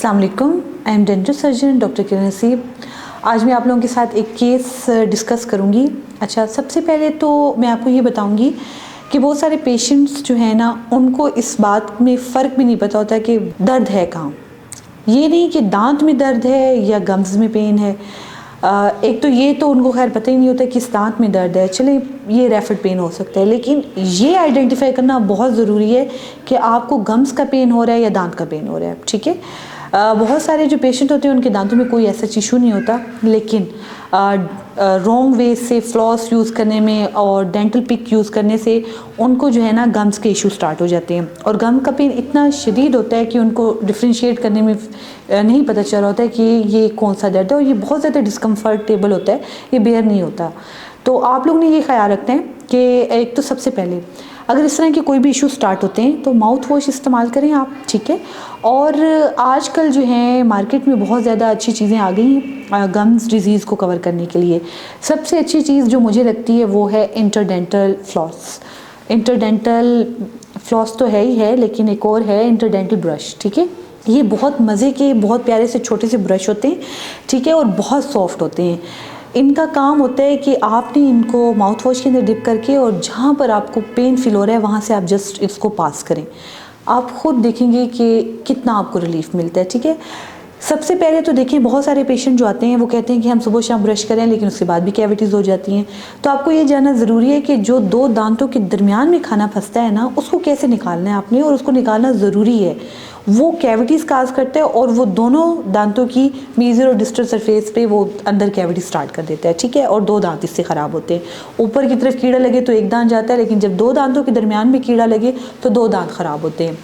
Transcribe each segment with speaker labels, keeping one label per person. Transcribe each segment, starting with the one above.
Speaker 1: अस्सलाम वालेकुम, I am dental surgeon doctor Kiran Naseeb. आज मैं आप लोगों के साथ एक केस डिस्कस करूंगी। अच्छा, सबसे पहले तो मैं आपको ये बताऊंगी कि बहुत सारे पेशेंट्स जो है ना, उनको इस बात में फ़र्क भी नहीं पता होता कि दर्द है कहाँ। ये नहीं कि दांत में दर्द है या गम्स में पेन है। एक तो ये तो उनको खैर पता ही नहीं होता कि किस दांत में दर्द है। चले, ये रैफिड पेन हो सकता है, लेकिन ये आइडेंटिफाई करना बहुत ज़रूरी है कि आपको गम्स का पेन हो रहा है या दांत का पेन हो रहा है। ठीक है, बहुत सारे जो पेशेंट होते हैं उनके दांतों में कोई ऐसा इशू नहीं होता, लेकिन रॉन्ग वे से फ्लॉस यूज़ करने में और डेंटल पिक यूज़ करने से उनको जो है ना गम्स के इशू स्टार्ट हो जाते हैं। और गम का पेन इतना शदीद होता है कि उनको डिफ्रेंशिएट करने में नहीं पता चल रहा होता है कि ये कौन सा दर्द है, और ये बहुत ज़्यादा डिस्कम्फर्टेबल होता है, ये बेयर नहीं होता। तो आप लोग ने ये ख्याल रखते हैं कि एक तो सबसे पहले अगर इस तरह के कोई भी इशू स्टार्ट होते हैं तो माउथ वॉश इस्तेमाल करें आप। ठीक है, और आजकल जो है मार्केट में बहुत ज़्यादा अच्छी चीज़ें आ गई हैं गम्स डिजीज़ को कवर करने के लिए। सबसे अच्छी चीज़ जो मुझे लगती है वो है इंटरडेंटल फ्लॉस। इंटरडेंटल फ्लॉस तो है ही है, लेकिन एक और है इंटरडेंटल ब्रश। ठीक है, ये बहुत मज़े के बहुत प्यारे से छोटे से ब्रश होते हैं। ठीक है, और बहुत सॉफ्ट होते हैं। इनका काम होता है कि आपने इनको माउथ वॉश के अंदर डिप करके और जहाँ पर आपको पेन फील हो रहा है वहाँ से आप जस्ट इसको पास करें। आप खुद देखेंगे कि कितना आपको रिलीफ मिलता है। ठीक है, सबसे पहले तो देखिए, बहुत सारे पेशेंट जो आते हैं वो कहते हैं कि हम सुबह शाम ब्रश करें, लेकिन उसके बाद भी कैविटीज़ हो जाती हैं। तो आपको ये जानना ज़रूरी है कि जो दो दांतों के दरमियान में खाना फंसता है ना, उसको कैसे निकालना है आपने, और उसको निकालना ज़रूरी है। वो कैविटीज़ काज करता है और वो दोनों दांतों की मीजर और डिस्टल सरफेस पे वो अंदर कैविटी स्टार्ट कर देता है। ठीक है, और दो दांत इससे ख़राब होते हैं। ऊपर की तरफ कीड़ा लगे तो एक दांत जाता है, लेकिन जब दो दांतों के दरमियान में कीड़ा लगे तो दो दांत ख़राब होते हैं।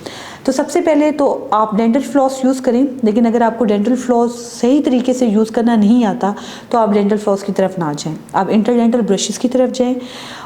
Speaker 1: तो सबसे पहले तो आप डेंटल फ्लॉस यूज़ करें, लेकिन अगर आपको डेंटल फ्लॉस सही तरीके से यूज़ करना नहीं आता तो आप डेंटल फ्लॉस की तरफ ना जाएं, आप इंटरडेंटल ब्रशेस की तरफ जाएं।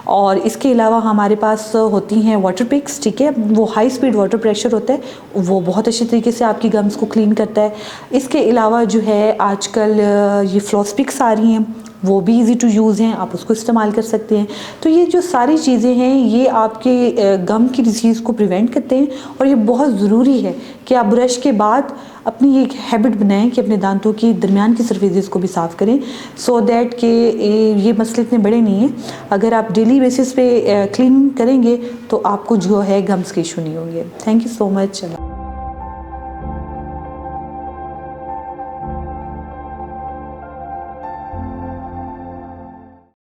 Speaker 1: और इसके अलावा हमारे पास होती हैं वाटर पिक्स। ठीक है, वो हाई स्पीड वाटर प्रेशर होता है, वो बहुत अच्छे तरीके से आपकी गम्स को क्लीन करता है। इसके अलावा जो है आजकल ये फ्लॉस पिक्स आ रही हैं, वो भी इजी टू यूज़ हैं, आप उसको इस्तेमाल कर सकते हैं। तो ये जो सारी चीज़ें हैं ये आपके गम की डिजीज़ को प्रिवेंट करते हैं, और ये बहुत ज़रूरी है कि आप ब्रश के बाद अपनी एक हैबिट बनाएं कि अपने दांतों की दरमियान की सरफेसेस को भी साफ़ करें, सो दैट कि ये मसले इतने बड़े नहीं हैं। अगर आप डेली बेसिस पे क्लीन करेंगे तो आपको जो है गम्स के इशू नहीं होंगे। Thank you so much.